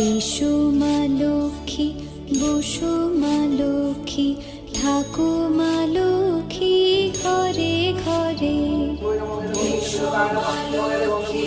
এসো মা লক্ষ্মী, বসো মা লক্ষ্মী, থাকো মা লক্ষ্মী ঘরে ঘরে। এসো মা লক্ষ্মী,